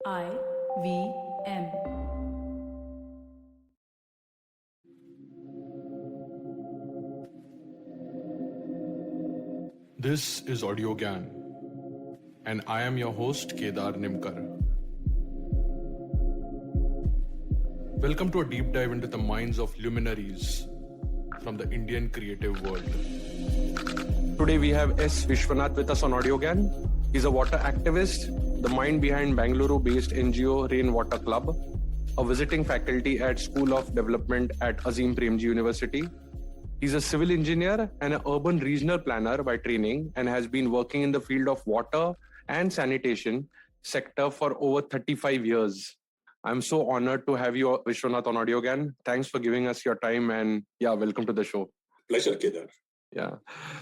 IVM. This is Audiogyan, and I am your host, Kedar Nimkar. Welcome to a deep dive into the minds of luminaries from the Indian creative world. Today we have S Vishwanath with us on Audiogyan. He's a water activist, the mind behind Bengaluru-based NGO Rainwater Club, a visiting faculty at School of Development at Azim Premji University. He's a civil engineer and an urban regional planner by training and has been working in the field of water and sanitation sector for over 35 years. I'm so honored to have you, Vishwanath, on Audiogyan. Thanks for giving us your time and welcome to the show. Pleasure, Kedar. Yeah.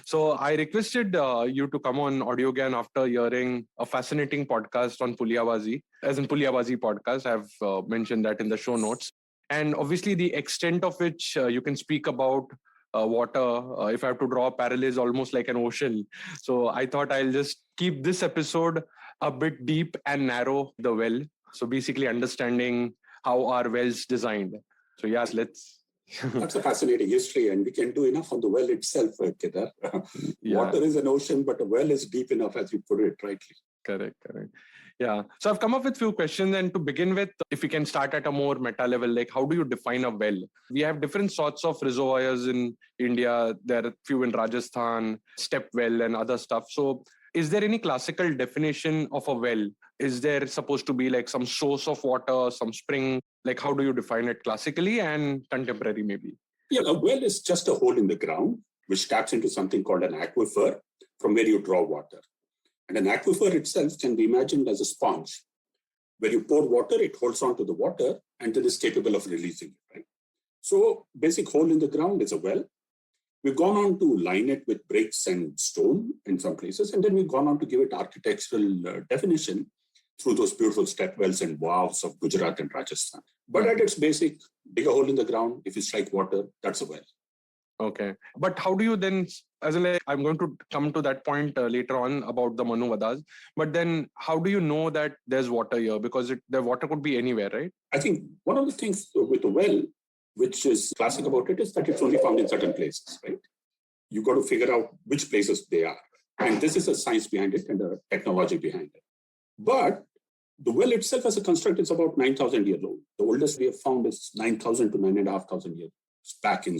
So I requested you to come on Audiogyan after hearing a fascinating podcast on Pulyabazi. As in Pulyabazi podcast, I've mentioned that in the show notes. And obviously the extent of which you can speak about water, if I have to draw a parallel, is almost like an ocean. So I thought I'll just keep this episode a bit deep and narrow the well. So basically understanding how our wells designed. So yes, let's... That's a fascinating history, and we can do enough on the well itself, Kedar. Water is an ocean, but a well is deep enough, as you put it rightly. Correct. Yeah. So I've come up with a few questions, and to begin with, if we can start at a more meta level, like how do you define a well? We have different sorts of reservoirs in India. There are a few in Rajasthan, step well and other stuff. So is there any classical definition of a well? Is there supposed to be like some source of water, some spring? Like how do you define it classically and contemporary maybe? Yeah, a well is just a hole in the ground which taps into something called an aquifer from where you draw water. And an aquifer itself can be imagined as a sponge. Where you pour water, it holds on to the water and then is capable of releasing it, right? So basic hole in the ground is a well. We've gone on to line it with bricks and stone in some places, and then we've gone on to give it architectural definition through those beautiful step wells and valves of Gujarat and Rajasthan. But at its basic, dig a hole in the ground, if you strike water, that's a well. Okay. But how do you then, as in like, I'm going to come to that point later on about the Manu Vadas, but then how do you know that there's water here? Because the water could be anywhere, right? I think one of the things with a well, which is classic about it, is that it's only found in certain places, right? You got to figure out which places they are. And this is a science behind it and a technology behind it. But the well itself as a construct is about 9,000 years old. The oldest we have found is 9,000 to 9,500 years back in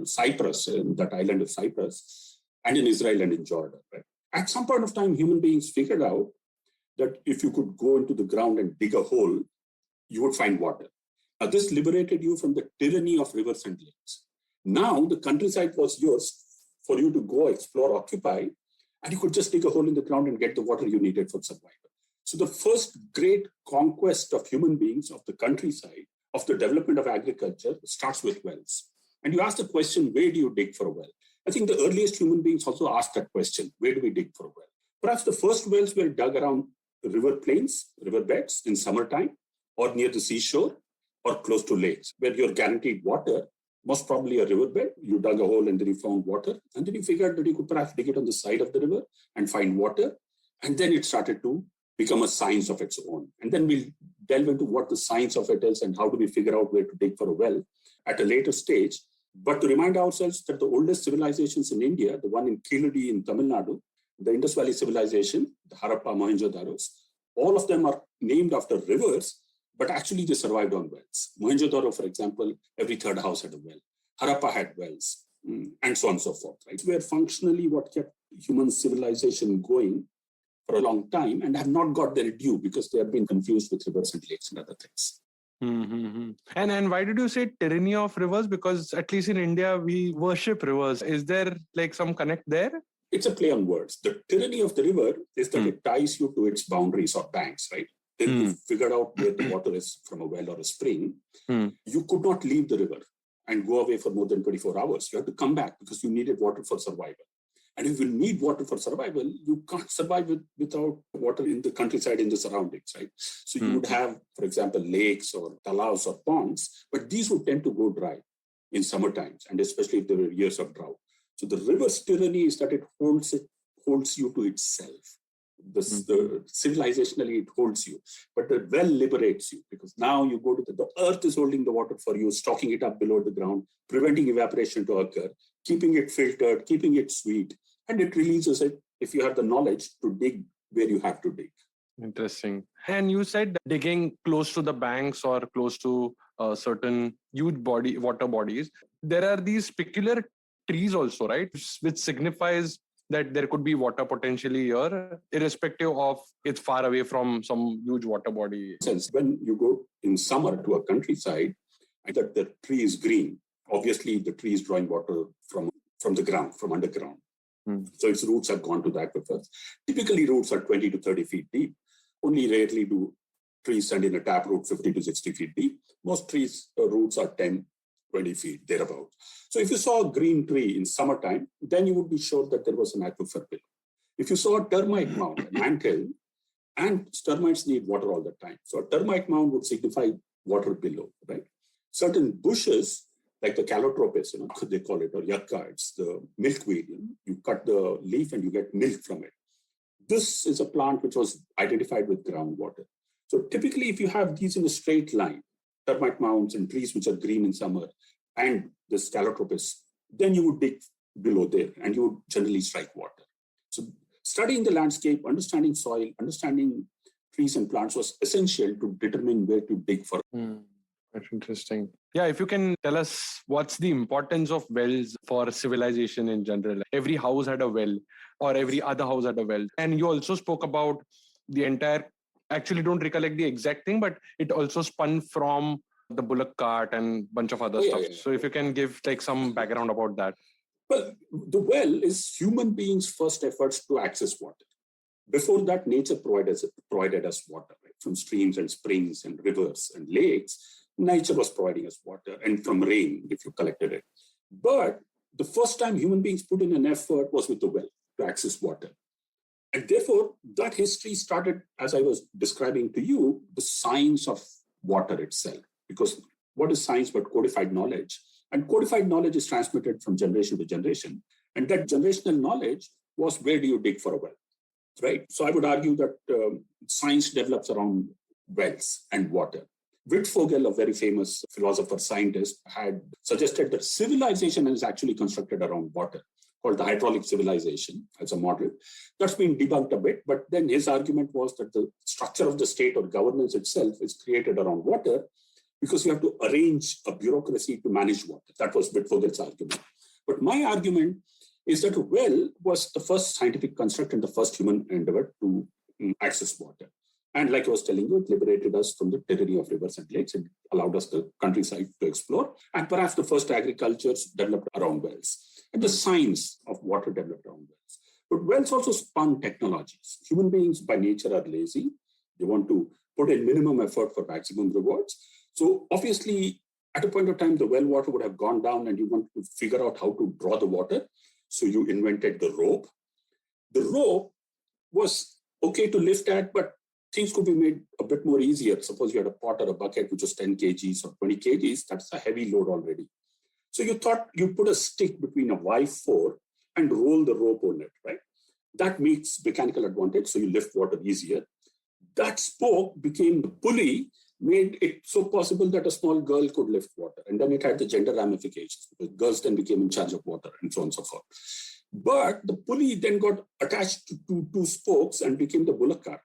Cyprus, in that island of Cyprus, and in Israel and in Jordan. Right? At some point of time, human beings figured out that if you could go into the ground and dig a hole, you would find water. Now, this liberated you from the tyranny of rivers and lakes. Now, the countryside was yours for you to go explore, occupy, and you could just dig a hole in the ground and get the water you needed for survival. So the first great conquest of human beings, of the countryside, of the development of agriculture, starts with wells. And you ask the question, where do you dig for a well? I think the earliest human beings also asked that question, where do we dig for a well? Perhaps the first wells were dug around river plains, river beds in summertime, or near the seashore, or close to lakes, where you're guaranteed water. Most probably a riverbed. You dug a hole and then you found water. And then you figured that you could perhaps dig it on the side of the river and find water. And then it started to become a science of its own. And then we'll delve into what the science of it is and how do we figure out where to dig for a well at a later stage. But to remind ourselves that the oldest civilizations in India, the one in Kiludi in Tamil Nadu, the Indus Valley civilization, the Harappa, Mohenjo-daros, all of them are named after rivers, but actually they survived on wells. Mohenjo-daro, for example, every third house had a well. Harappa had wells, and so on and so forth. Right? Were functionally what kept human civilization going for a long time and have not got their due because they have been confused with rivers and lakes and other things. Mm-hmm. And why did you say tyranny of rivers? Because at least in India, we worship rivers. Is there like some connect there? It's a play on words. The tyranny of the river is that it ties you to its boundaries or banks, right? Then you figured out where the water is from a well or a spring. You could not leave the river and go away for more than 24 hours. You had to come back because you needed water for survival. And if you need water for survival, you can't survive without water in the countryside, in the surroundings, right? So you would have, for example, lakes or talavs or ponds, but these would tend to go dry in summer times, and especially if there were years of drought. So the river's tyranny is that it holds you to itself. Civilizationally, it holds you, but the well liberates you, because now you go to the earth is holding the water for you, stocking it up below the ground, preventing evaporation to occur, keeping it filtered, keeping it sweet, and it releases it if you have the knowledge to dig where you have to dig. Interesting. And you said digging close to the banks or close to certain huge water bodies. There are these peculiar trees also, right? Which signifies that there could be water potentially here, irrespective of it's far away from some huge water body. Since when you go in summer to a countryside, and that the tree is green, obviously the tree is drawing water from the ground, from underground. So its roots have gone to the aquifers. Typically, roots are 20 to 30 feet deep. Only rarely do trees send in a taproot 50 to 60 feet deep. Most trees' roots are 10, 20 feet, thereabout. So if you saw a green tree in summertime, then you would be sure that there was an aquifer below. If you saw a termite mound, an anthill, and termites need water all the time. So a termite mound would signify water below, right? Certain bushes, like the calotropis, they call it, or yucca, it's the milkweed. You cut the leaf and you get milk from it. This is a plant which was identified with groundwater. So typically, if you have these in a straight line, termite mounds and trees which are green in summer, and this calotropis, then you would dig below there and you would generally strike water. So studying the landscape, understanding soil, understanding trees and plants was essential to determine where to dig for. That's interesting. Yeah, if you can tell us what's the importance of wells for civilization in general. Every house had a well, or every other house had a well. And you also spoke about the entire, actually don't recollect the exact thing, but it also spun from the bullock cart and bunch of other stuff. So if you can give like some background about that. Well, the well is human beings' first efforts to access water. Before that, nature provided us water, right? From streams and springs and rivers and lakes. Nature was providing us water, and from rain, if you collected it. But the first time human beings put in an effort was with the well to access water. And therefore, that history started, as I was describing to you, the science of water itself. Because what is science but codified knowledge? And codified knowledge is transmitted from generation to generation. And that generational knowledge was, where do you dig for a well? Right? So I would argue that science develops around wells and water. Wittfogel, a very famous philosopher, scientist, had suggested that civilization is actually constructed around water, called the hydraulic civilization as a model. That's been debunked a bit, but then his argument was that the structure of the state or governance itself is created around water because you have to arrange a bureaucracy to manage water. That was Wittfogel's argument. But my argument is that a well was the first scientific construct and the first human endeavor to access water. And like I was telling you, it liberated us from the tyranny of rivers and lakes. It allowed us the countryside to explore. And perhaps the first agricultures developed around wells. And the science of water developed around wells. But wells also spun technologies. Human beings by nature are lazy. They want to put in minimum effort for maximum rewards. So obviously, at a point of time, the well water would have gone down and you want to figure out how to draw the water. So you invented the rope. The rope was okay to lift at, but things could be made a bit more easier. Suppose you had a pot or a bucket which was 10 kgs or 20 kgs, that's a heavy load already. So you thought you put a stick between a Y4 and roll the rope on it, right? That makes mechanical advantage, so you lift water easier. That spoke became the pulley, made it so possible that a small girl could lift water. And then it had the gender ramifications, because girls then became in charge of water and so on and so forth. But the pulley then got attached to two spokes and became the bullock cart.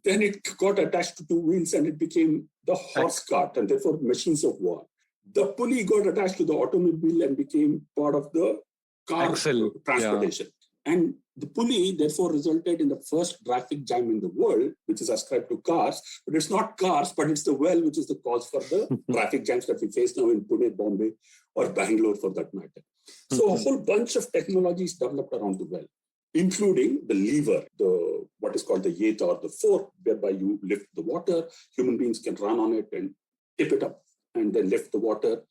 Then it got attached to two wheels and it became the horse cart and therefore machines of war. The pulley got attached to the automobile and became part of the car transportation. Yeah. And the pulley therefore resulted in the first traffic jam in the world, which is ascribed to cars. But it's not cars, but it's the well which is the cause for the traffic jams that we face now in Pune, Bombay, or Bangalore for that matter. So a whole bunch of technologies developed around the well, including the lever, what is called the yet or the fork, whereby you lift the water. Human beings can run on it and tip it up and then lift the water.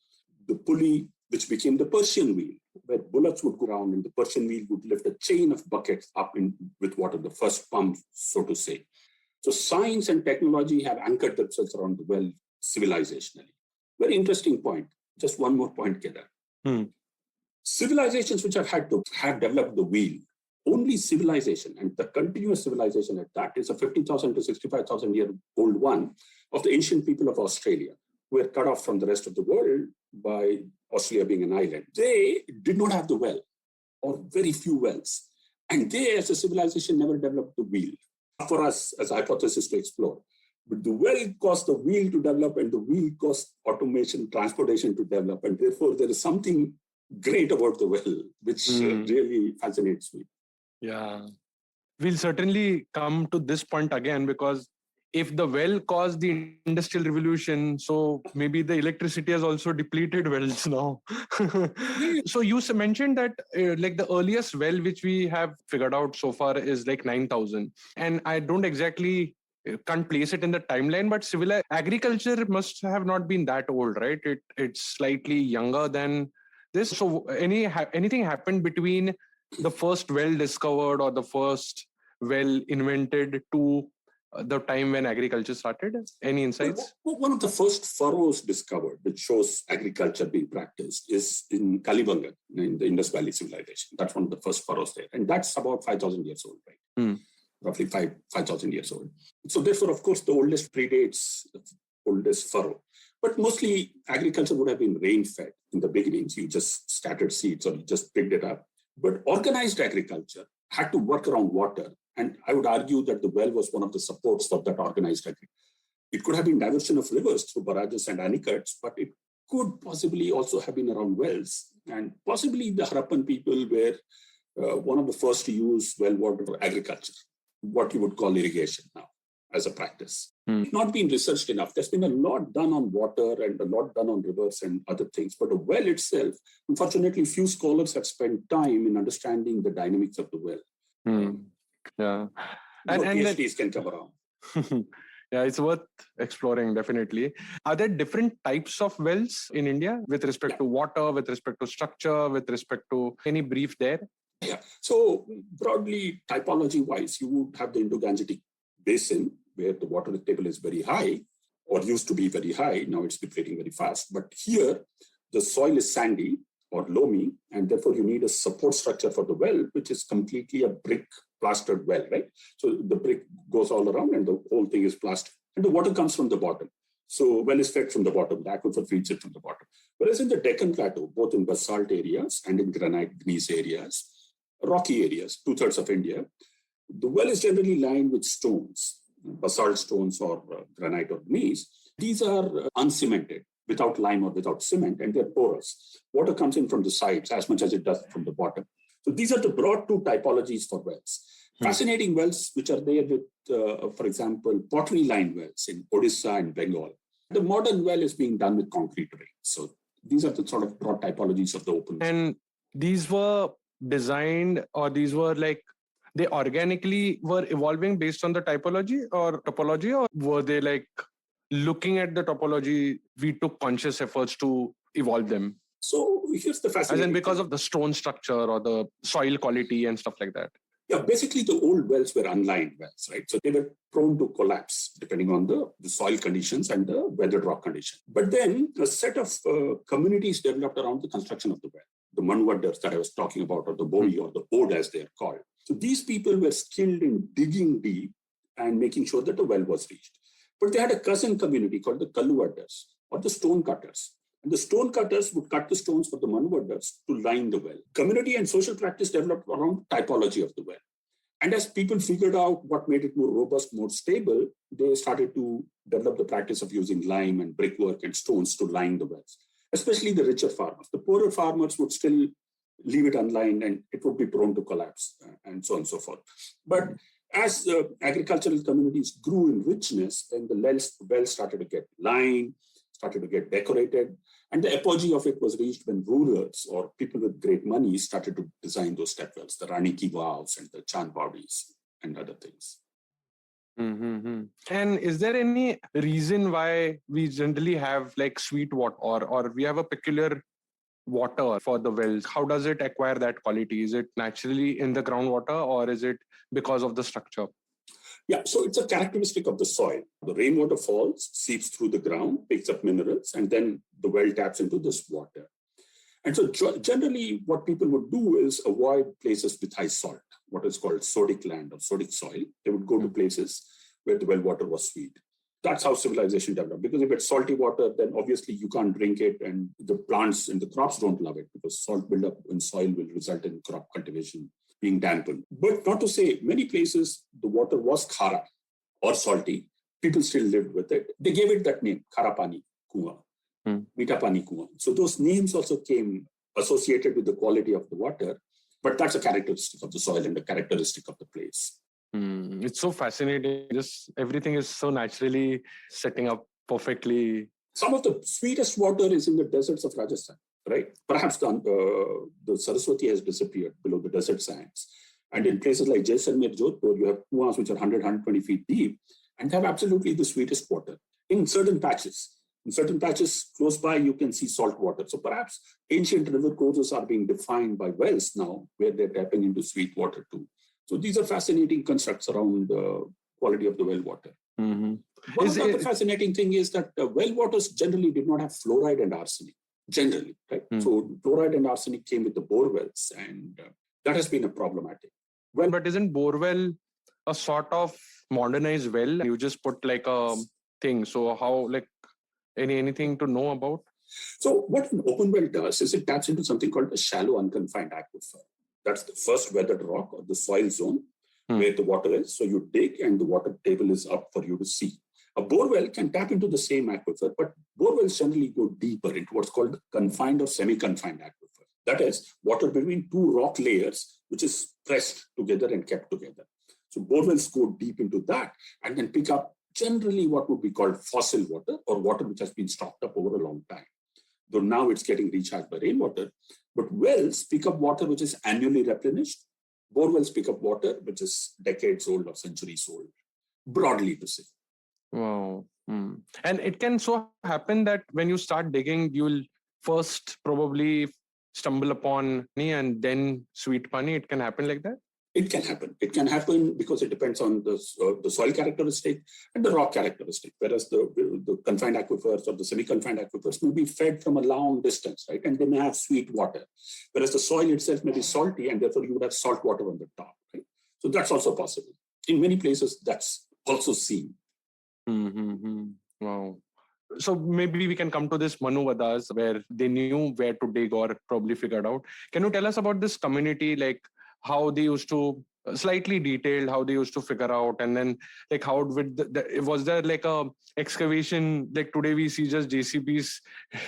The pulley, which became the Persian wheel, where bullocks would go around and the Persian wheel would lift a chain of buckets up with water, the first pump, so to say. So science and technology have anchored themselves around the well civilizationally. Very interesting point. Just one more point, Kedar. Civilizations which have developed the wheel only civilization, and the continuous civilization at that, is a 50,000 to 65,000 year old one of the ancient people of Australia, who were cut off from the rest of the world by Australia being an island. They did not have the well, or very few wells. And they, as a civilization, never developed the wheel. For us, as a hypothesis to explore. But the well caused the wheel to develop, and the wheel caused automation, transportation to develop. And therefore, there is something great about the well, which really fascinates me. Yeah. We'll certainly come to this point again, because if the well caused the industrial revolution, so maybe the electricity has also depleted wells now. So you mentioned that like the earliest well which we have figured out so far is like 9,000. And I don't exactly can't place it in the timeline, but civil agriculture must have not been that old, right? It's slightly younger than this. So anything happened between the first well discovered or the first well invented to the time when agriculture started? Any insights? One of the first furrows discovered, which shows agriculture being practiced, is in Kalibangan, in the Indus Valley civilization. That's one of the first furrows there. And that's about 5,000 years old, right? Roughly 5,000 years old. So therefore, of course, the oldest predates the oldest furrow. But mostly agriculture would have been rain-fed in the beginnings. You just scattered seeds or you just picked it up. But organized agriculture had to work around water. And I would argue that the well was one of the supports of that organized agriculture. It could have been diversion of rivers through barrages and anicuttes, but it could possibly also have been around wells. And possibly the Harappan people were one of the first to use well water for agriculture, what you would call irrigation now as a practice. It's not been researched enough. There's been a lot done on water and a lot done on rivers and other things. But a well itself, unfortunately, few scholars have spent time in understanding the dynamics of the well. Yeah. And PhDs can come around. Yeah, it's worth exploring, definitely. Are there different types of wells in India with respect to water, with respect to structure, with respect to any brief there? Yeah. So broadly, typology-wise, you would have the Indo-Gangetic Basin, where the water table is very high, or used to be very high. Now it's depleting very fast. But here, the soil is sandy or loamy, and therefore you need a support structure for the well, which is completely a brick plastered well, right? So the brick goes all around and the whole thing is plastered. And the water comes from the bottom. So well is fed from the bottom. The aquifer feeds it from the bottom. Whereas in the Deccan Plateau, both in basalt areas and in granite gneiss areas, rocky areas, 2/3 of India, the well is generally lined with stones, basalt stones or granite or gneiss. These are uncemented, without lime or without cement, and they're porous. Water comes in from the sides as much as it does from the bottom. So these are the broad two typologies for wells. Fascinating wells, which are there with, for example, pottery lined wells in Odisha and Bengal. The modern well is being done with concrete drains. So these are the sort of broad typologies of the open. And these were designed, or these were like, they organically were evolving based on the typology or topology, or were they like looking at the topology, we took conscious efforts to evolve them? So here's the fascinating As in because thing. of the stone structure or the soil quality and stuff like that? Yeah, basically the old wells were unlined wells, right? So they were prone to collapse depending on the soil conditions and the weathered rock condition. But then a set of communities developed around the construction of the well. The Manwaddars that I was talking about, or the Boi or the Ode as they're called. So these people were skilled in digging deep and making sure that the well was reached. But they had a cousin community called the Kalluwaddars or the stone cutters. And the stone cutters would cut the stones for the Manwaddars to line the well. Community and social practice developed around typology of the well. And as people figured out what made it more robust, more stable, they started to develop the practice of using lime and brickwork and stones to line the wells, especially the richer farmers. The poorer farmers would still leave it unlined and it would be prone to collapse and so on and so forth. But as agricultural communities grew in richness, then the wells started to get lined, started to get decorated. And the apogee of it was reached when rulers or people with great money started to design those step wells, the Rani Ki Vaavs and the Chand Baudis and other things. Mm-hmm. And is there any reason why we generally have like sweet water or we have a peculiar water for the wells? How does it acquire that quality? Is it naturally in the groundwater or is it because of the structure? Yeah, so it's a characteristic of the soil. The rainwater falls, seeps through the ground, picks up minerals, and then the well taps into this water. And so generally what people would do is avoid places with high salt. what is called sodic land or sodic soil. They would go to places where the well water was sweet. That's how civilization developed. Because if it's salty water, then obviously you can't drink it, and the plants and the crops don't love it, because salt buildup in soil will result in crop cultivation being dampened. But not to say, many places the water was khara or salty. People still lived with it. They gave it that name, khara pani kuwa, mita pani kuwa. So those names also came associated with the quality of the water. But that's a characteristic of the soil and a characteristic of the place. It's so fascinating. Just everything is so naturally setting up perfectly. Some of the sweetest water is in the deserts of Rajasthan, right? Perhaps the Saraswati has disappeared below the desert sands. And in places like Jaisalmer, Jodhpur, you have kuas which are 100, 120 feet deep and have absolutely the sweetest water in certain patches. In certain patches close by, you can see salt water. So perhaps ancient river courses are being defined by wells now, where they're tapping into sweet water too. So these are fascinating constructs around the quality of the well water. One of the other fascinating thing is that well waters generally did not have fluoride and arsenic, generally, right? So fluoride and arsenic came with the bore wells, and that has been a problematic. Well, but isn't borewell a sort of modernized well? You just put like a thing. So how, like, anything to know about? So what an open well does is it taps into something called a shallow unconfined aquifer. That's the first weathered rock or the soil zone where the water is. So you dig and the water table is up for you to see. A bore well can tap into the same aquifer, but bore wells generally go deeper into what's called confined or semi-confined aquifer. That is, water between two rock layers, which is pressed together and kept together. So bore wells go deep into that and then pick up generally what would be called fossil water, or water which has been stocked up over a long time. Though now it's getting recharged by rainwater. But wells pick up water which is annually replenished. Bore wells pick up water which is decades old or centuries old, broadly to say. Wow. And it can so happen that when you start digging, you'll first probably stumble upon honey and then sweet honey. It can happen like that? It can happen. It can happen because it depends on the soil characteristic and the rock characteristic, whereas the confined aquifers or the semi-confined aquifers may be fed from a long distance, right? And they may have sweet water, whereas the soil itself may be salty, and therefore you would have salt water on the top, right? So that's also possible. In many places, that's also seen. Wow. So maybe we can come to this Manu Vadas, where they knew where to dig or probably figured out. Can you tell us about this community, like how they used to, slightly detailed, how they used to figure out, and then like how was there like a excavation, like today we see just JCBs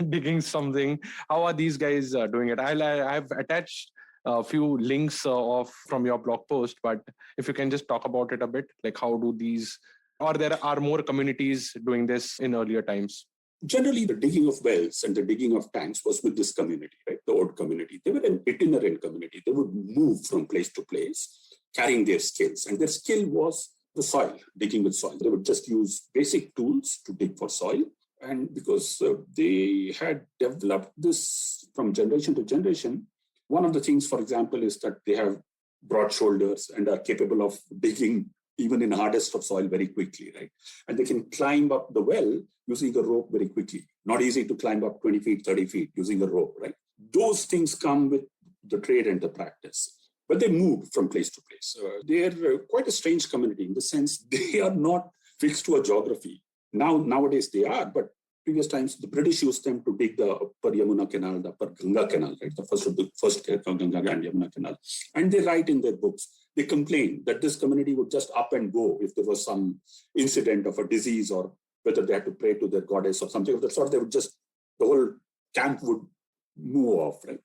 digging something? How are these guys doing it? I've attached a few links from your blog post, but if you can just talk about it a bit, like how do these, or there are more communities doing this in earlier times? Generally, the digging of wells and the digging of tanks was with this community, right? The old community. They were an itinerant community. They would move from place to place, carrying their skills. And their skill was the soil, digging with soil. They would just use basic tools to dig for soil. And because they had developed this from generation to generation, one of the things, for example, is that they have broad shoulders and are capable of digging even in hardest of soil very quickly, right? And they can climb up the well using a rope very quickly. Not easy to climb up 20 feet, 30 feet using a rope, right? Those things come with the trade and the practice. But they move from place to place. They're quite a strange community in the sense they are not fixed to a geography. Nowadays they are, but previous times the British used them to dig the Upper Yamuna Canal, the Upper Ganga Canal, right? The first Ganga and Yamuna Canal. And they write in their books, they complain that this community would just up and go if there was some incident of a disease, or whether they had to pray to their goddess or something of that sort. They would just, the whole camp would move off, right?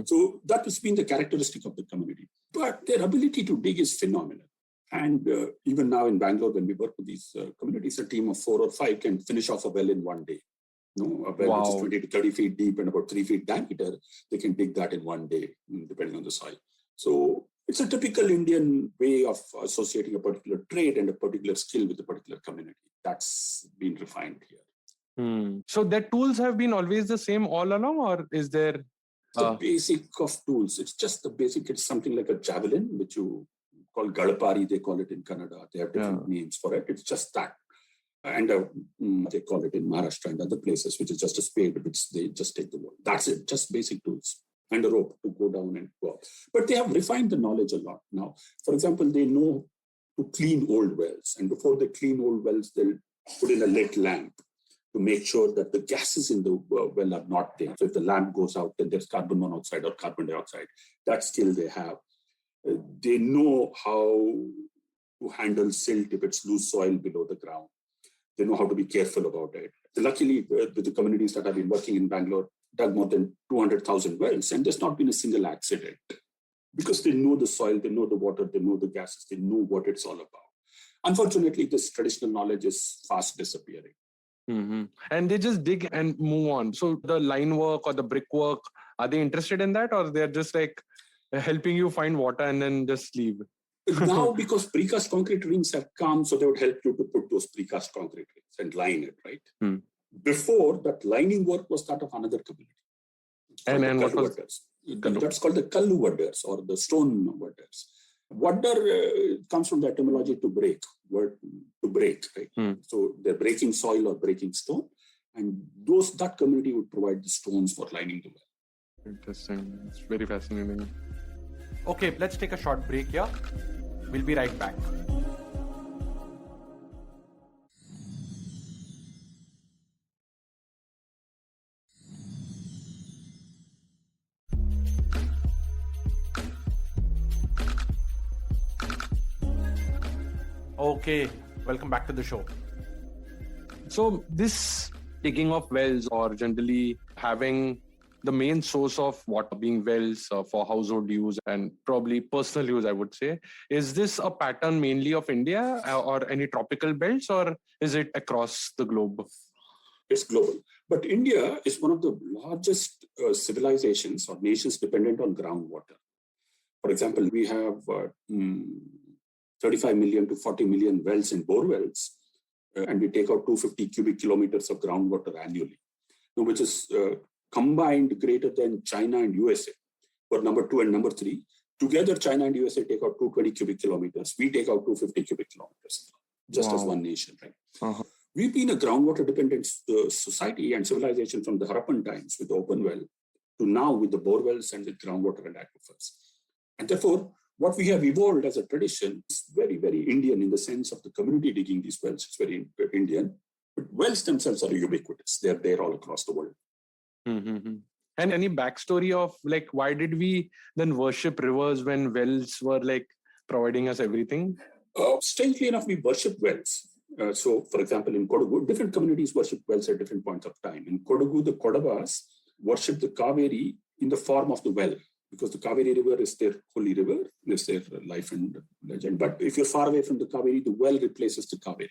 So that has been the characteristic of the community. But their ability to dig is phenomenal. And even now in Bangalore, when we work with these communities, a team of 4 or 5 can finish off a well in one day. A well which is 20 to 30 feet deep and about 3 feet diameter, they can dig that in one day, depending on the soil. So it's a typical Indian way of associating a particular trade and a particular skill with a particular community. That's been refined here. So their tools have been always the same all along, or is there... The basic of tools. It's just the basic. It's something like a javelin, which you call Gadapari, they call it in Kannada. They have different names for it. It's just that. And they call it in Maharashtra and other places, which is just a spade, which they just take the wood. That's it, just basic tools. and a rope to go down and go up. But they have refined the knowledge a lot now. For example, they know to clean old wells. And before they clean old wells, they'll put in a lit lamp to make sure that the gases in the well are not there. So if the lamp goes out, then there's carbon monoxide or carbon dioxide. That skill they have. They know how to handle silt if it's loose soil below the ground. They know how to be careful about it. Luckily, the communities that have been working in Bangalore dug more than 200,000 wells, and there's not been a single accident because they know the soil, they know the water, they know the gases, they know what it's all about. Unfortunately, this traditional knowledge is fast disappearing. Mm-hmm. And they just dig and move on. So the line work or the brickwork, are they interested in that, or they're just like helping you find water and then just leave? Now, because precast concrete rings have come, so they would help you to put those precast concrete rings and line it, right? Before, that lining work was that of another community. And what was that's called the kallu wadders or the stone wadders. Wadder comes from the etymology to break, word to break, right? So they're breaking soil or breaking stone, and that community would provide the stones for lining the well. Interesting. It's very fascinating. Okay, let's take a short break here. We'll be right back. Okay, welcome back to the show. So this digging of wells, or generally having the main source of water being wells for household use and probably personal use, I would say, is this a pattern mainly of India or any tropical belts, or is it across the globe? It's global. But India is one of the largest civilizations or nations dependent on groundwater. For example, we have 35 million to 40 million wells and bore wells, and we take out 250 cubic kilometers of groundwater annually, which is combined greater than China and USA for number 2 and number 3. Together, China and USA take out 220 cubic kilometers. We take out 250 cubic kilometers, just as one nation, right? Uh-huh. We've been a groundwater dependent society and civilization from the Harappan times with the open well to now with the bore wells and the groundwater and aquifers. And therefore, what we have evolved as a tradition is very, very Indian in the sense of the community digging these wells. It's very Indian. But wells themselves are ubiquitous. They're there all across the world. Mm-hmm. And any backstory of like, why did we then worship rivers when wells were like providing us everything? Strangely enough, we worship wells. So, for example, in Kodagu, different communities worship wells at different points of time. In Kodagu, the Kodavas worship the Kaveri in the form of the well, because the Kaveri river is their holy river, is their life and legend. But if you're far away from the Kaveri, the well replaces the Kaveri.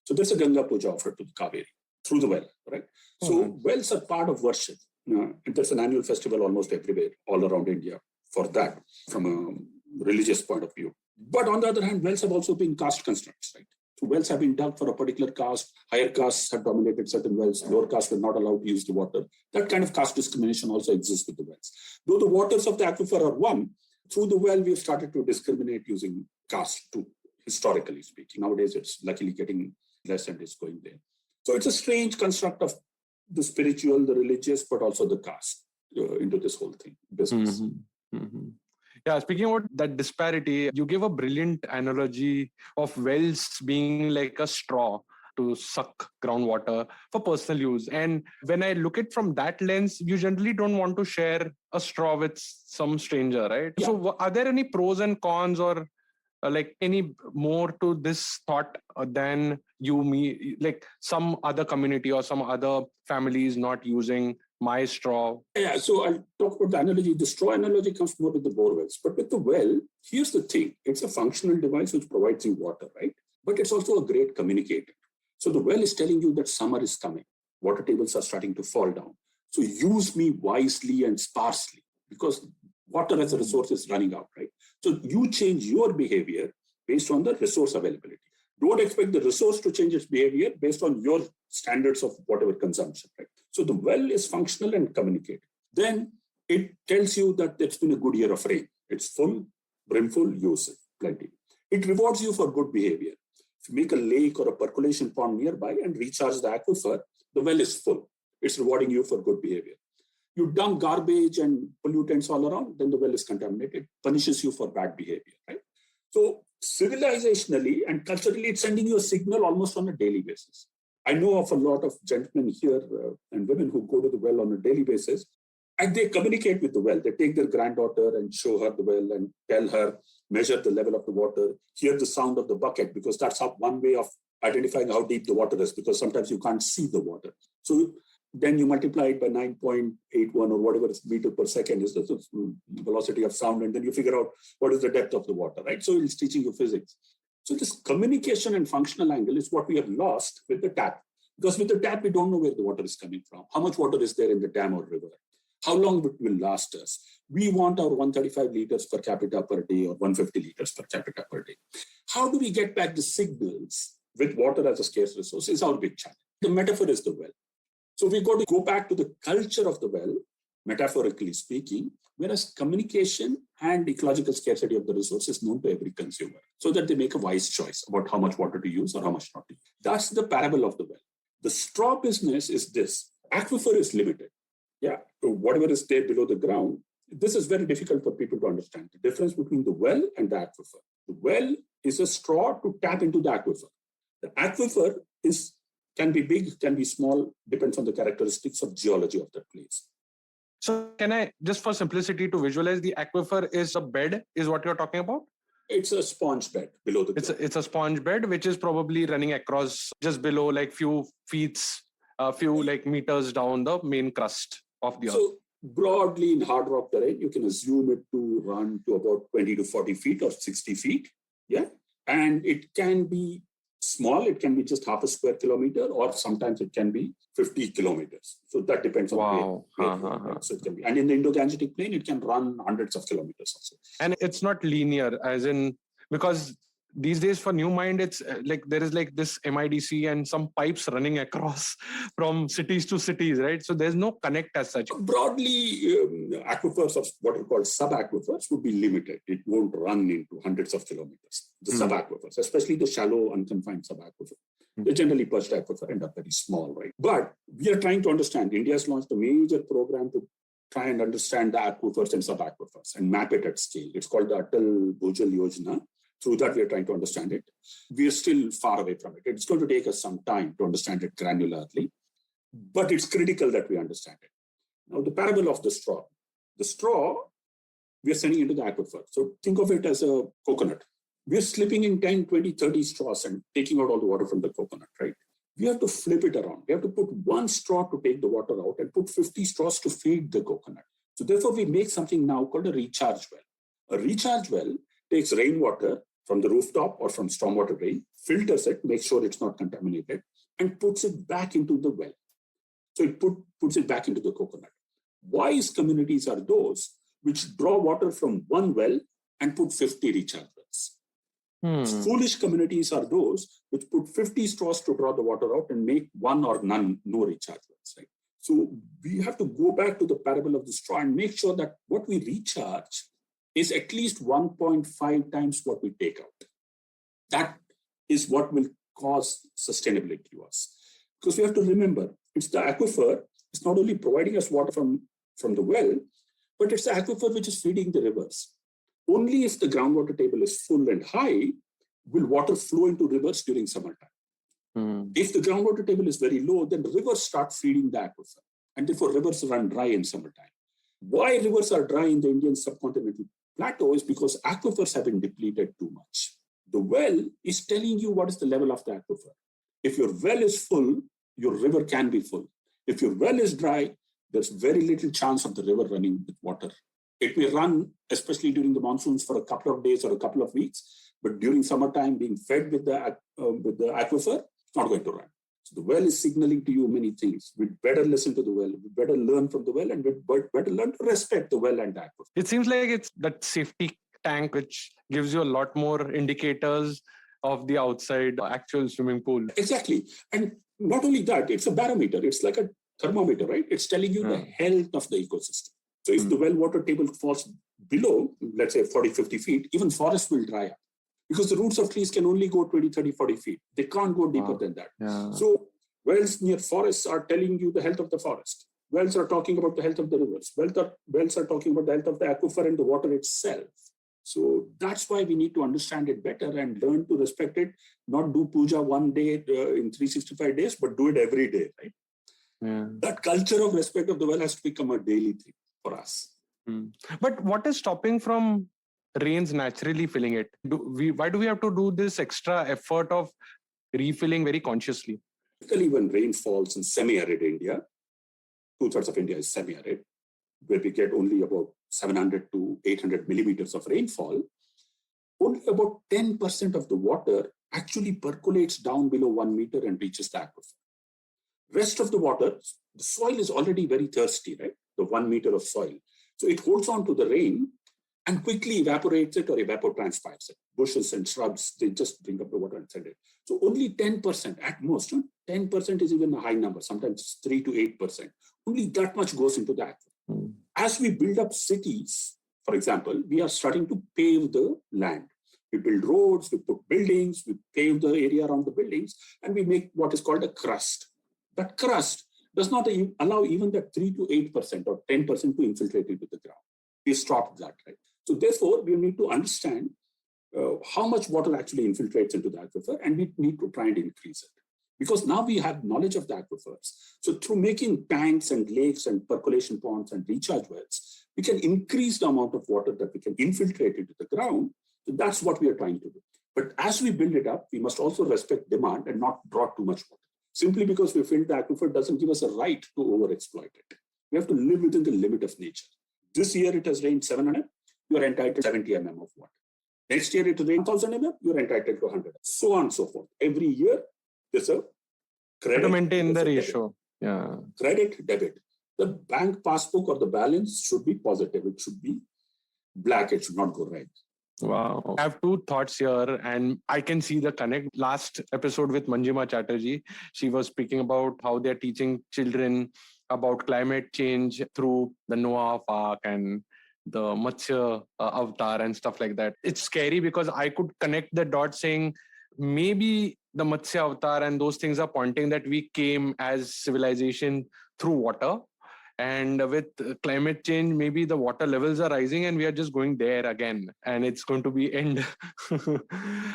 So there's a Ganga Puja offered to the Kaveri through the well, right? So wells are part of worship. And there's an annual festival almost everywhere, all around India, for that, from a religious point of view. But on the other hand, wells have also been caste constructs, right? So wells have been dug for a particular caste. Higher castes have dominated certain wells. Lower castes were not allowed to use the water. That kind of caste discrimination also exists with the wells. Though the waters of the aquifer are one, through the well, we've started to discriminate using caste too, historically speaking. Nowadays, it's luckily getting less and it's going there. So it's a strange construct of the spiritual, the religious, but also the caste into this whole thing, business. Mm-hmm. Mm-hmm. Yeah, speaking about that disparity, you gave a brilliant analogy of wells being like a straw to suck groundwater for personal use. And when I look at it from that lens, you generally don't want to share a straw with some stranger, right? Yeah. So are there any pros and cons or like any more to this thought than like some other community or some other families not using my straw? Yeah, so I'll talk about the analogy. The straw analogy comes more with the bore wells. But with the well, here's the thing. It's a functional device which provides you water, right? But it's also a great communicator. So the well is telling you that summer is coming. Water tables are starting to fall down. So use me wisely and sparsely because water as a resource is running out, right? So you change your behavior based on the resource availability. Don't expect the resource to change its behavior based on your standards of whatever consumption, right? So the well is functional and communicative. Then it tells you that it's been a good year of rain. It's full, brimful, use it, plenty. It rewards you for good behavior. If you make a lake or a percolation pond nearby and recharge the aquifer, the well is full. It's rewarding you for good behavior. You dump garbage and pollutants all around, then the well is contaminated. It punishes you for bad behavior, right? So civilizationally and culturally, it's sending you a signal almost on a daily basis. I know of a lot of gentlemen here and women who go to the well on a daily basis, and they communicate with the well. They take their granddaughter and show her the well and tell her, measure the level of the water, hear the sound of the bucket, because that's one way of identifying how deep the water is, because sometimes you can't see the water. So then you multiply it by 9.81 or whatever meter per second is the velocity of sound, and then you figure out what is the depth of the water, right? So it's teaching you physics. So this communication and functional angle is what we have lost with the tap. Because with the tap, we don't know where the water is coming from. How much water is there in the dam or river? How long it will last us? We want our 135 liters per capita per day or 150 liters per capita per day. How do we get back the signals with water as a scarce resource is our big challenge. The metaphor is the well. So we've got to go back to the culture of the well, metaphorically speaking, whereas communication and ecological scarcity of the resource is known to every consumer, so that they make a wise choice about how much water to use or how much not to use. That's the parable of the well. The straw business is this. Aquifer is limited. Yeah, so whatever is there below the ground, this is very difficult for people to understand. The difference between the well and the aquifer. The well is a straw to tap into the aquifer. The aquifer can be big, can be small, depends on the characteristics of geology of that place. So can I, just for simplicity to visualize, the aquifer is a bed, is what you're talking about? It's a sponge bed below the ground. It's a sponge bed, which is probably running across just below like few meters down the main crust of the earth. So broadly in hard rock terrain, you can assume it to run to about 20 to 40 feet or 60 feet. Yeah. And it can be small, it can be just half a square kilometer, or sometimes it can be 50 kilometers. So that depends on where. So it can be. And in the Indo-Gangetic plain, it can run hundreds of kilometers also. And it's not linear, as in, because these days for New Mind, it's like there is like this MIDC and some pipes running across from cities to cities, right? So there's no connect as such. Broadly, aquifers of what are called sub-aquifers would be limited. It won't run into hundreds of kilometers. The sub-aquifers, especially the shallow, unconfined sub-aquifer. The generally perched aquifer end up very small, right? But we are trying to understand. India has launched a major program to try and understand the aquifers and sub-aquifers and map it at scale. It's called the Atal Bhujal Yojana. Through that, we are trying to understand it. We are still far away from it. It's going to take us some time to understand it granularly, but it's critical that we understand it. Now, the parable of the straw. The straw, we are sending into the aquifer. So think of it as a coconut. We are slipping in 10, 20, 30 straws and taking out all the water from the coconut, right? We have to flip it around. We have to put one straw to take the water out and put 50 straws to feed the coconut. So therefore, we make something now called a recharge well. A recharge well takes rainwater from the rooftop or from stormwater drain, filters it, makes sure it's not contaminated, and puts it back into the well. So it puts it back into the coconut. Wise communities are those which draw water from one well and put 50 recharge wells. Foolish communities are those which put 50 straws to draw the water out and make one or no recharge wells. Right? So we have to go back to the parable of the straw and make sure that what we recharge is at least 1.5 times what we take out. That is what will cause sustainability to us. Because we have to remember, it's the aquifer, it's not only providing us water from the well, but it's the aquifer which is feeding the rivers. Only if the groundwater table is full and high will water flow into rivers during summertime. If the groundwater table is very low, then rivers start feeding the aquifer. And therefore, rivers run dry in summertime. Why rivers are dry in the Indian subcontinental plateau is because aquifers have been depleted too much. The well is telling you what is the level of the aquifer. If your well is full, your river can be full. If your well is dry, there's very little chance of the river running with water. It may run, especially during the monsoons, for a couple of days or a couple of weeks, but during summertime, being fed with the aquifer, it's not going to run. So the well is signaling to you many things. We'd better listen to the well. We'd better learn from the well, and we'd better learn to respect the well and the aquifer. It seems like it's that safety tank which gives you a lot more indicators of the outside actual swimming pool. Exactly. And not only that, it's a barometer. It's like a thermometer, right? It's telling you the health of the ecosystem. So if the well water table falls below, let's say 40, 50 feet, even forests will dry up. Because the roots of trees can only go 20, 30, 40 feet. They can't go deeper than that. So wells near forests are telling you the health of the forest. Wells are talking about the health of the rivers. Wells are talking about the health of the aquifer and the water itself. So that's why we need to understand it better and learn to respect it, not do puja one day in 365 days, but do it every day, right? Yeah. That culture of respect of the well has to become a daily thing for us. But what is stopping from rains naturally filling it? Why do we have to do this extra effort of refilling very consciously? Typically, when rain falls in semi-arid India, 2/3 of India is semi-arid, where we get only about 700 to 800 millimeters of rainfall, only about 10% of the water actually percolates down below 1 meter and reaches the aquifer. Rest of the water, the soil is already very thirsty, right? The 1 meter of soil. So it holds on to the rain and quickly evaporates it or evapotranspires it. Bushes and shrubs, they just bring up the water and send it. So only 10% at most, 10% is even a high number, sometimes 3 to 8%. Only that much goes into the aquifer. As we build up cities, for example, we are starting to pave the land. We build roads, we put buildings, we pave the area around the buildings, and we make what is called a crust. That crust does not allow even that 3 to 8% or 10% to infiltrate into the ground. We stopped that, right? So therefore, we need to understand how much water actually infiltrates into the aquifer, and we need to try and increase it. Because now we have knowledge of the aquifers. So through making tanks and lakes and percolation ponds and recharge wells, we can increase the amount of water that we can infiltrate into the ground. So that's what we are trying to do. But as we build it up, we must also respect demand and not draw too much water. Simply because we filled the aquifer doesn't give us a right to overexploit it. We have to live within the limit of nature. This year it has rained 700, you are entitled to 70 mm of water. Next year it will rain 1,000 mm, you are entitled to 100. So on and so forth. Every year there's a credit. To maintain the ratio. Yeah. Credit, debit. The bank passbook or the balance should be positive. It should be black. It should not go red. Wow. I have two thoughts here and I can see the connect. Last episode with Manjima Chatterjee, she was speaking about how they're teaching children about climate change through the Noah Ark and the Matsya avatar and stuff like that. It's scary because I could connect the dots saying maybe the Matsya avatar and those things are pointing that we came as civilization through water. And with climate change, maybe the water levels are rising and we are just going there again. And it's going to be end.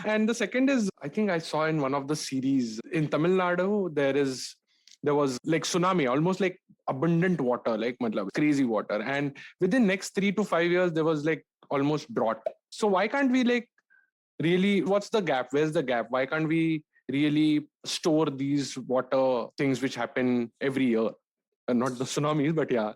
And the second is, I think I saw in one of the series in Tamil Nadu, there was like tsunami, almost like abundant water, like crazy water. And within next 3 to 5 years, there was like almost drought. So why can't we like really, what's the gap? Where's the gap? Why can't we really store these water things which happen every year? Not the tsunamis, but yeah.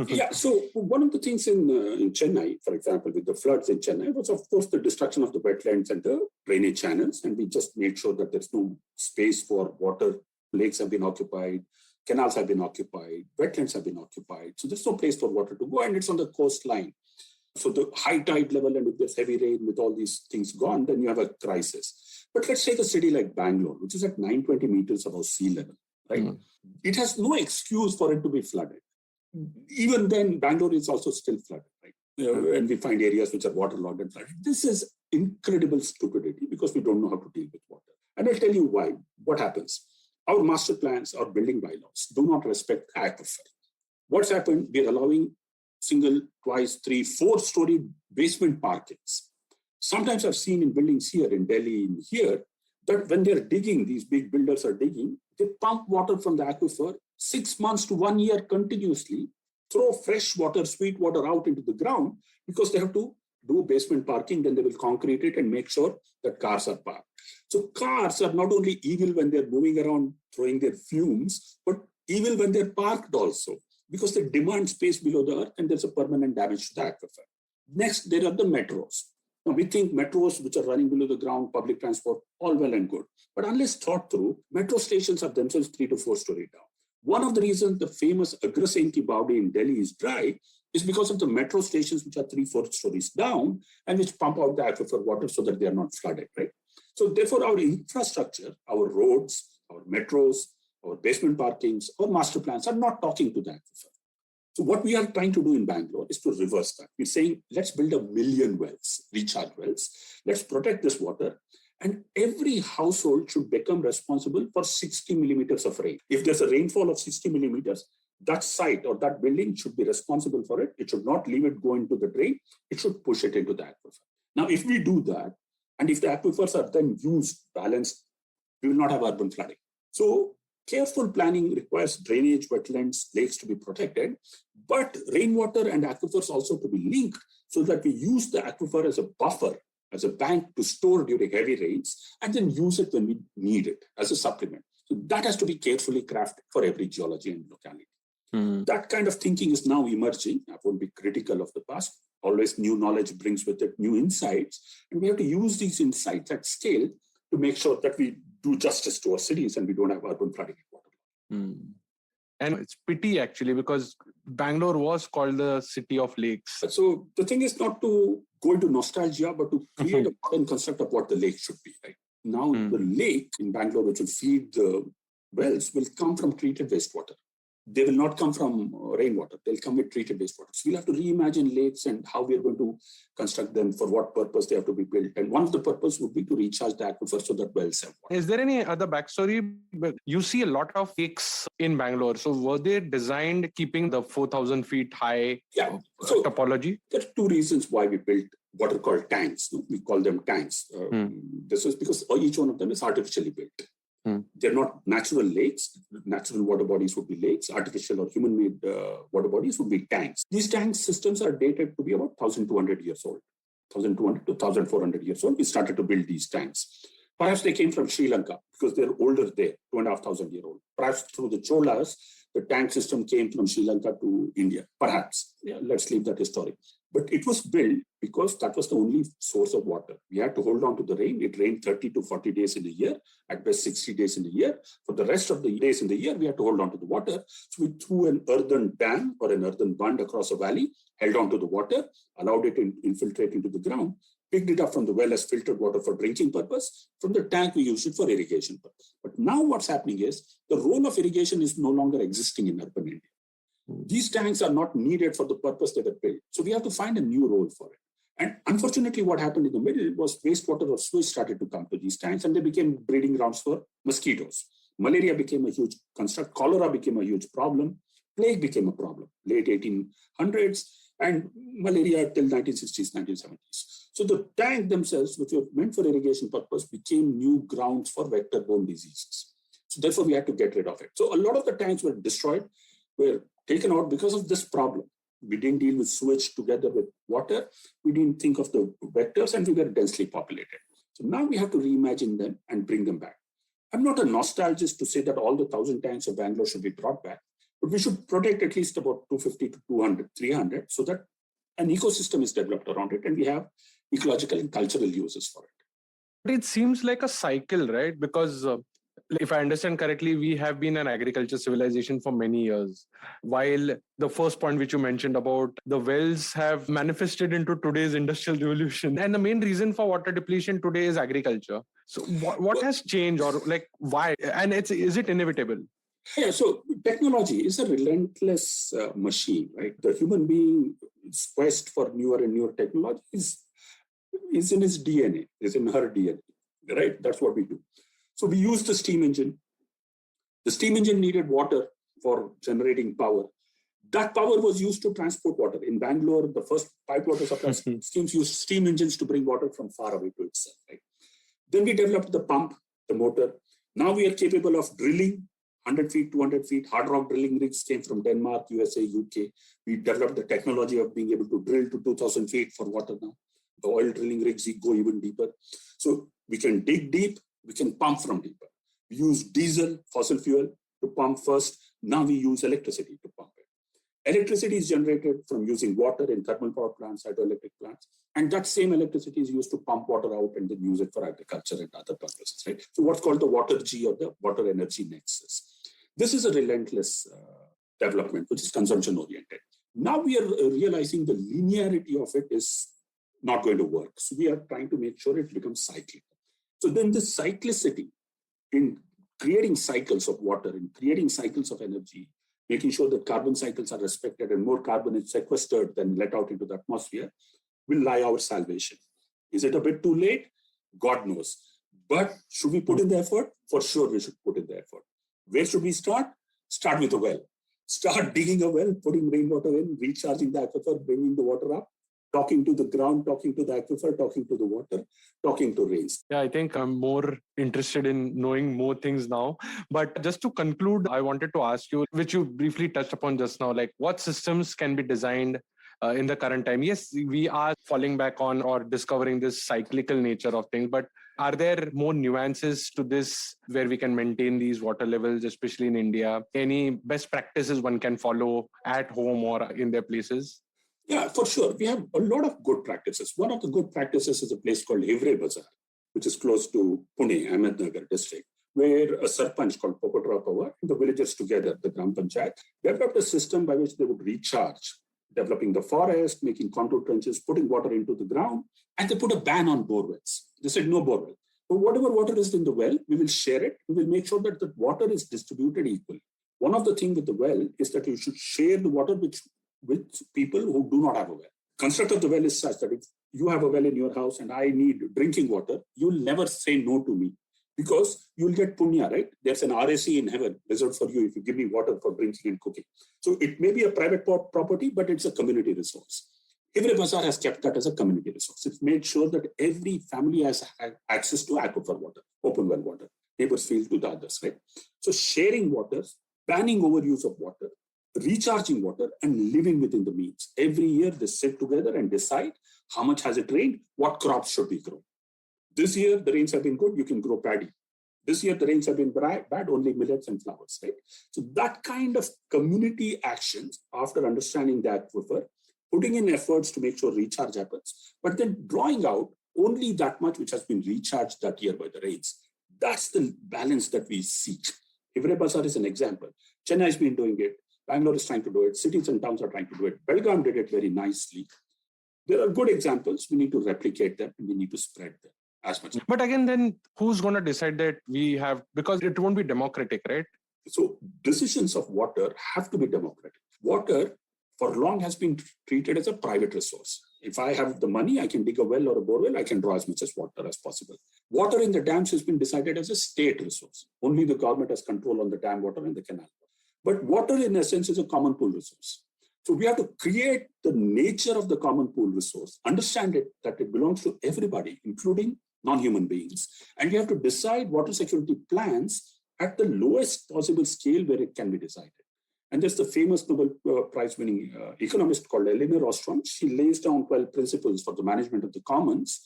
Yeah, so one of the things in Chennai, for example, with the floods in Chennai, was of course the destruction of the wetlands and the drainage channels. And we just made sure that there's no space for water. Lakes have been occupied, canals have been occupied, wetlands have been occupied. So there's no place for water to go and it's on the coastline. So the high tide level and if there's heavy rain with all these things gone, then you have a crisis. But let's take a city like Bangalore, which is at 920 meters above sea level. Right? It has no excuse for it to be flooded. Even then, Bangalore is also still flooded, right? And we find areas which are waterlogged and flooded. This is incredible stupidity because we don't know how to deal with water. And I'll tell you why. What happens? Our master plans, our building bylaws do not respect aquifer. What's happened? We're allowing single, twice, 3, 4-story basement parkings. Sometimes I've seen in buildings here in Delhi, in here, that when they're digging, these big builders are digging, they pump water from the aquifer 6 months to 1 year continuously, throw fresh water, sweet water out into the ground because they have to do basement parking, then they will concrete it and make sure that cars are parked. So cars are not only evil when they're moving around throwing their fumes, but evil when they're parked also because they demand space below the earth and there's a permanent damage to the aquifer. Next, there are the metros. Now, we think metros which are running below the ground, public transport, all well and good. But unless thought through, metro stations are themselves 3 to 4 story down. One of the reasons the famous Agrasen ki Bawdi in Delhi is dry is because of the metro stations which are 3-4 stories down and which pump out the aquifer water so that they are not flooded, right? So therefore, our infrastructure, our roads, our metros, our basement parkings, our master plans are not talking to the aquifer. So what we are trying to do in Bangalore is to reverse that. We're saying, let's build 1 million wells, recharge wells. Let's protect this water. And every household should become responsible for 60 millimeters of rain. If there's a rainfall of 60 millimeters, that site or that building should be responsible for it. It should not leave it go into the drain. It should push it into the aquifer. Now, if we do that, and if the aquifers are then used, balanced, we will not have urban flooding. So careful planning requires drainage, wetlands, lakes to be protected, but rainwater and aquifers also to be linked so that we use the aquifer as a buffer, as a bank to store during heavy rains, and then use it when we need it as a supplement. So that has to be carefully crafted for every geology and locality. That kind of thinking is now emerging. I won't be critical of the past. Always new knowledge brings with it new insights. And we have to use these insights at scale to make sure that we do justice to our cities and we don't have urban flooding in water. And it's pity actually, because Bangalore was called the city of lakes. So the thing is not to go into nostalgia, but to create a modern concept of what the lake should be. Right? Now the lake in Bangalore, which will feed the wells, will come from treated wastewater. They will not come from rainwater. They'll come with treated wastewater. So we'll have to reimagine lakes and how we are going to construct them, for what purpose they have to be built. And one of the purpose would be to recharge the aquifer so that wells have water. Is there any other backstory? You see a lot of lakes in Bangalore. So were they designed keeping the 4,000 feet high topology? There are two reasons why we built what are called tanks. We call them tanks. This is because each one of them is artificially built. They're not natural lakes. Natural water bodies would be lakes. Artificial or human-made water bodies would be tanks. These tank systems are dated to be about 1,200 years old. 1,200 to 1,400 years old. We started to build these tanks. Perhaps they came from Sri Lanka because they're older there, 2,500 years old. Perhaps through the Cholas, the tank system came from Sri Lanka to India. Perhaps. Let's leave that history. But it was built because that was the only source of water. We had to hold on to the rain. It rained 30 to 40 days in a year, at best 60 days in a year. For the rest of the days in the year, we had to hold on to the water. So we threw an earthen dam or an earthen bund across a valley, held on to the water, allowed it to infiltrate into the ground, picked it up from the well as filtered water for drinking purpose. From the tank, we used it for irrigation purpose. But now what's happening is the role of irrigation is no longer existing in urban India. These tanks are not needed for the purpose they were built. So we have to find a new role for it. And unfortunately, what happened in the middle was wastewater or sewage started to come to these tanks, and they became breeding grounds for mosquitoes. Malaria became a huge construct. Cholera became a huge problem. Plague became a problem, late 1800s, and malaria till 1960s, 1970s. So the tank themselves, which were meant for irrigation purpose, became new grounds for vector-borne diseases. So therefore, we had to get rid of it. So a lot of the tanks were destroyed, were taken out because of this problem. We didn't deal with sewage together with water. We didn't think of the vectors, and we were densely populated. So now we have to reimagine them and bring them back. I'm not a nostalgist to say that all the 1,000 tanks of Bangalore should be brought back, but we should protect at least about 250 to 200, 300 so that an ecosystem is developed around it and we have ecological and cultural uses for it. But it seems like a cycle, right? Because if I understand correctly, we have been an agriculture civilization for many years. While the first point which you mentioned about the wells have manifested into today's industrial revolution. And the main reason for water depletion today is agriculture. So what has changed, or like why? And is it inevitable? Yeah, so technology is a relentless machine, right? The human being's quest for newer and newer technology is in his DNA, is in her DNA, right? That's what we do. So we used the steam engine. The steam engine needed water for generating power. That power was used to transport water. In Bangalore, the first pipe water supply schemes used steam engines to bring water from far away to itself, right? Then we developed the pump, the motor. Now we are capable of drilling 100 feet, 200 feet. Hard rock drilling rigs came from Denmark, USA, UK. We developed the technology of being able to drill to 2,000 feet for water now. The oil drilling rigs go even deeper. So we can dig deep, we can pump from deeper. We use diesel, fossil fuel to pump first. Now we use electricity to pump it. Electricity is generated from using water in thermal power plants, hydroelectric plants. And that same electricity is used to pump water out and then use it for agriculture and other purposes, right? So what's called the water G, or the water energy nexus. This is a relentless development, which is consumption oriented. Now we are realizing the linearity of it is not going to work. So we are trying to make sure it becomes cyclical. So then the cyclicity in creating cycles of water, in creating cycles of energy, making sure that carbon cycles are respected and more carbon is sequestered than let out into the atmosphere, will lie our salvation. Is it a bit too late? God knows. But should we put in the effort? For sure, we should put in the effort. Where should we start? Start with a well. Start digging a well, putting rainwater in, recharging the aquifer, bringing the water up, talking to the ground, talking to the aquifer, talking to the water, talking to rains. Yeah, I think I'm more interested in knowing more things now. But just to conclude, I wanted to ask you, which you briefly touched upon just now, like what systems can be designed in the current time? Yes, we are falling back on or discovering this cyclical nature of things, but are there more nuances to this where we can maintain these water levels, especially in India? Any best practices one can follow at home or in their places? Yeah, for sure. We have a lot of good practices. One of the good practices is a place called Hivre Bazaar, which is close to Pune, Ahmednagar district, where a sarpanch called Popotra Pawar and the villagers together, the Gram Panchayat, developed a system by which they would recharge, developing the forest, making contour trenches, putting water into the ground, and they put a ban on borewells. They said no borewell. But whatever water is in the well, we will share it. We will make sure that the water is distributed equally. One of the things with the well is that you should share the water with people who do not have a well. Construct of the well is such that if you have a well in your house and I need drinking water, you'll never say no to me because you'll get punya, right? There's an RAC in heaven reserved for you if you give me water for drinking and cooking. So it may be a private property, but it's a community resource. Hivre Bazaar has kept that as a community resource. It's made sure that every family has access to aquifer water, open well water. Neighbors feel to the others, right? So sharing water, banning overuse of water, recharging water, and living within the means. Every year they sit together and decide how much has it rained, what crops should be grown. This year the rains have been good, you can grow paddy. This year the rains have been bad, only millets and flowers, right? So that kind of community actions, after understanding the aquifer, putting in efforts to make sure recharge happens, but then drawing out only that much which has been recharged that year by the rains. That's the balance that we seek. Hivre Bazaar is an example. Chennai has been doing it. Bangalore is trying to do it. Cities and towns are trying to do it. Belgaum did it very nicely. There are good examples. We need to replicate them and we need to spread them as much. But again, then who's going to decide that we have, because it won't be democratic, right? So decisions of water have to be democratic. Water for long has been treated as a private resource. If I have the money, I can dig a well or a borewell, I can draw as much as water as possible. Water in the dams has been decided as a state resource. Only the government has control on the dam water and the canal water. But water, in essence, is a common pool resource. So we have to create the nature of the common pool resource, understand it, that it belongs to everybody, including non-human beings. And we have to decide water security plans at the lowest possible scale where it can be decided. And there's the famous Nobel Prize-winning economist called Elinor Ostrom. She lays down 12 principles for the management of the commons,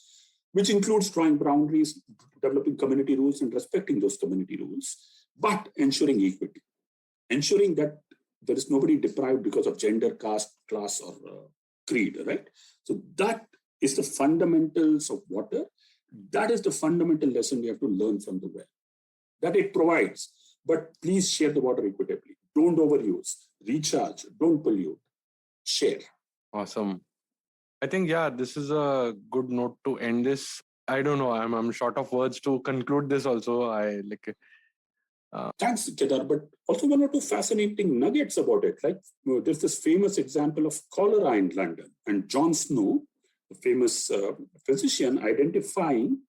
which includes drawing boundaries, developing community rules and respecting those community rules, but ensuring equity. Ensuring that there is nobody deprived because of gender, caste, class, or creed, right? So that is the fundamentals of water. That is the fundamental lesson we have to learn from the well. That it provides, but please share the water equitably. Don't overuse, recharge, don't pollute, share. Awesome. I think, yeah, this is a good note to end this. I don't know, I'm short of words to conclude this also. Thanks, Kedar, but also one or two fascinating nuggets about it. Like there's this famous example of cholera in London, and John Snow, the famous physician, identifying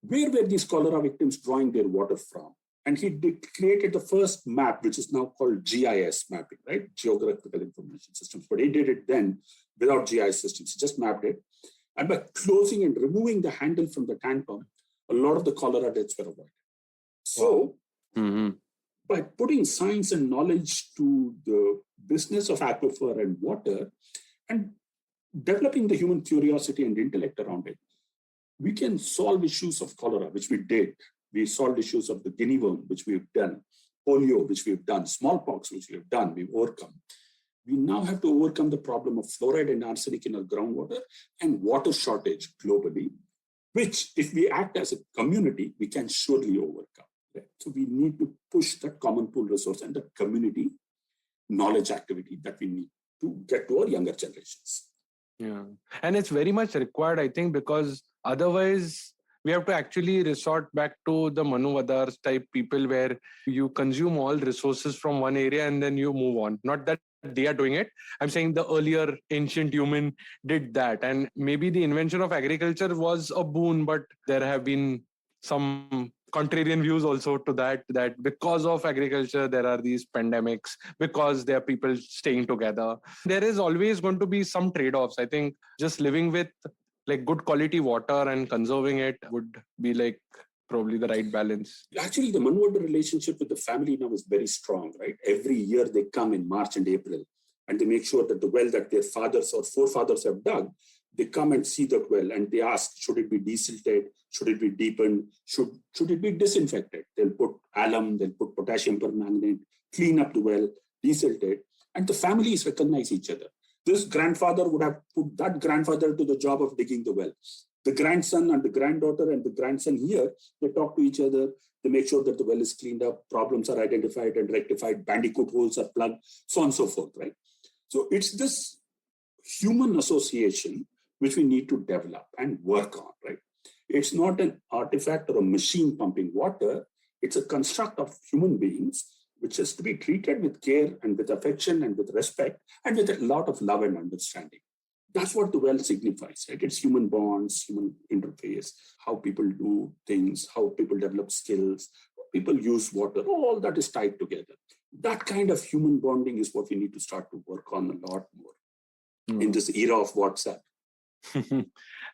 where were these cholera victims drawing their water from. And he created the first map, which is now called GIS mapping, right? Geographical Information Systems. But he did it then without GIS systems. He just mapped it. And by closing and removing the handle from the tank pump, a lot of the cholera deaths were avoided. So, by putting science and knowledge to the business of aquifer and water and developing the human curiosity and intellect around it, we can solve issues of cholera, which we did. We solved issues of the guinea worm, which we've done, polio, which we've done, smallpox, which we've done, we've overcome. We now have to overcome the problem of fluoride and arsenic in our groundwater and water shortage globally, which if we act as a community, we can surely overcome. Right? So we need to push that common pool resource and the community knowledge activity that we need to get to our younger generations. Yeah. And it's very much required, I think, because otherwise we have to actually resort back to the Manuvadars type people where you consume all resources from one area and then you move on. Not that they are doing it. I'm saying the earlier ancient human did that. And maybe the invention of agriculture was a boon, but there have been some contrarian views also to that because of agriculture, there are these pandemics, because there are people staying together. There is always going to be some trade-offs. I think just living with like good quality water and conserving it would be like probably the right balance. Actually, the Manwada relationship with the family now is very strong, right? Every year they come in March and April and they make sure that the well that their fathers or forefathers have dug, they come and see that well and they ask, should it be desilted? Should it be deepened? Should it be disinfected? They'll put alum, they'll put potassium permanganate, clean up the well, desilt it, and the families recognize each other. This grandfather would have put that grandfather to the job of digging the well. The grandson and the granddaughter and the grandson here, they talk to each other. They make sure that the well is cleaned up, problems are identified and rectified, bandicoot holes are plugged, so on and so forth, right? So it's this human association which we need to develop and work on, right? It's not an artifact or a machine pumping water. It's a construct of human beings which has to be treated with care and with affection and with respect and with a lot of love and understanding. That's what the well signifies, right? It's human bonds, human interface, how people do things, how people develop skills, people use water, all that is tied together. That kind of human bonding is what we need to start to work on a lot more in this era of WhatsApp.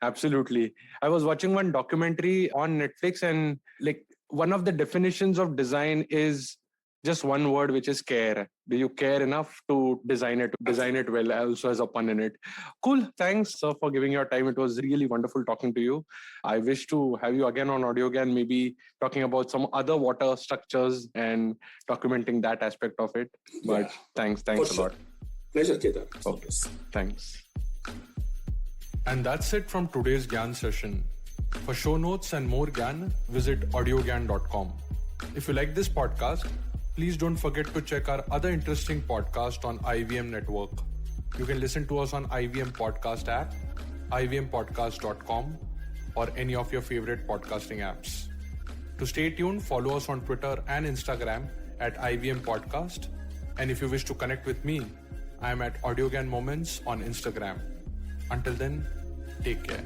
Absolutely. I was watching one documentary on Netflix, and like one of the definitions of design is just one word, which is care. Do you care enough to design it? Design it well, also has a pun in it. Cool. Thanks, sir, for giving your time. It was really wonderful talking to you. I wish to have you again on Audiogyan, maybe talking about some other water structures and documenting that aspect of it. But thanks a lot. Pleasure, Kedar. Okay. Thanks. And that's it from today's Gyan session. For show notes and more Gyan, visit audiogyan.com. If you like this podcast, please don't forget to check our other interesting podcast on IVM Network. You can listen to us on IVM Podcast app, ivmpodcast.com, or any of your favorite podcasting apps. To stay tuned, follow us on Twitter and Instagram at IVM Podcast. And if you wish to connect with me, I am at Audiogyan Moments on Instagram. Until then, take care.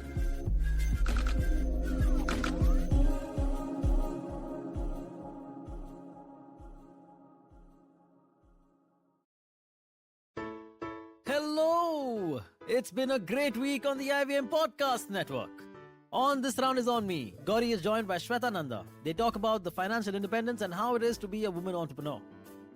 Hello! It's been a great week on the IVM Podcast Network. On This Round is on me, Gauri is joined by Shweta Nanda. They talk about the financial independence and how it is to be a woman entrepreneur.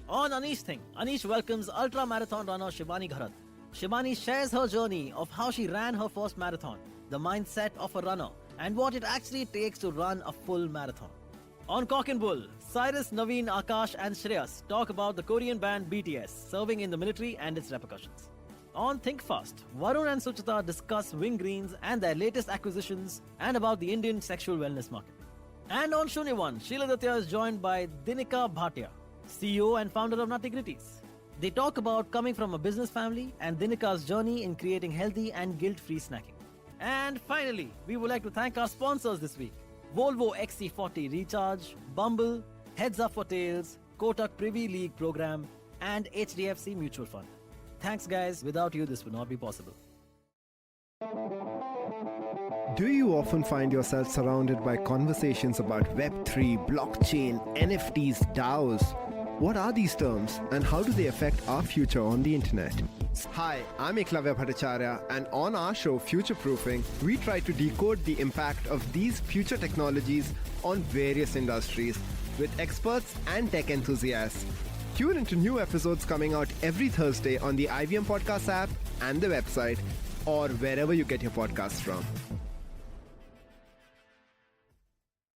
On Anish Thing, Anish welcomes ultra-marathon runner Shivani Gharat. Shivani shares her journey of how she ran her first marathon, the mindset of a runner, and what it actually takes to run a full marathon. On Cock and Bull, Cyrus, Naveen, Akash and Shreyas talk about the Korean band BTS serving in the military and its repercussions. On Think Fast, Varun and Suchita discuss Wing Greens and their latest acquisitions and about the Indian sexual wellness market. And on Shunya One, Sheila Datya is joined by Dinika Bhatia, CEO and founder of Nuttigritties. They talk about coming from a business family and Dinika's journey in creating healthy and guilt-free snacking. And finally, we would like to thank our sponsors this week: Volvo XC40 Recharge, Bumble, Heads Up for Tails, Kotak Privy League Program, and HDFC Mutual Fund. Thanks guys, without you this would not be possible. Do you often find yourself surrounded by conversations about Web3, blockchain, NFTs, DAOs? What are these terms and how do they affect our future on the internet? Hi, I'm Eklavya Bhattacharya, and on our show Future Proofing, we try to decode the impact of these future technologies on various industries with experts and tech enthusiasts. Tune into new episodes coming out every Thursday on the IVM Podcast app and the website, or wherever you get your podcasts from.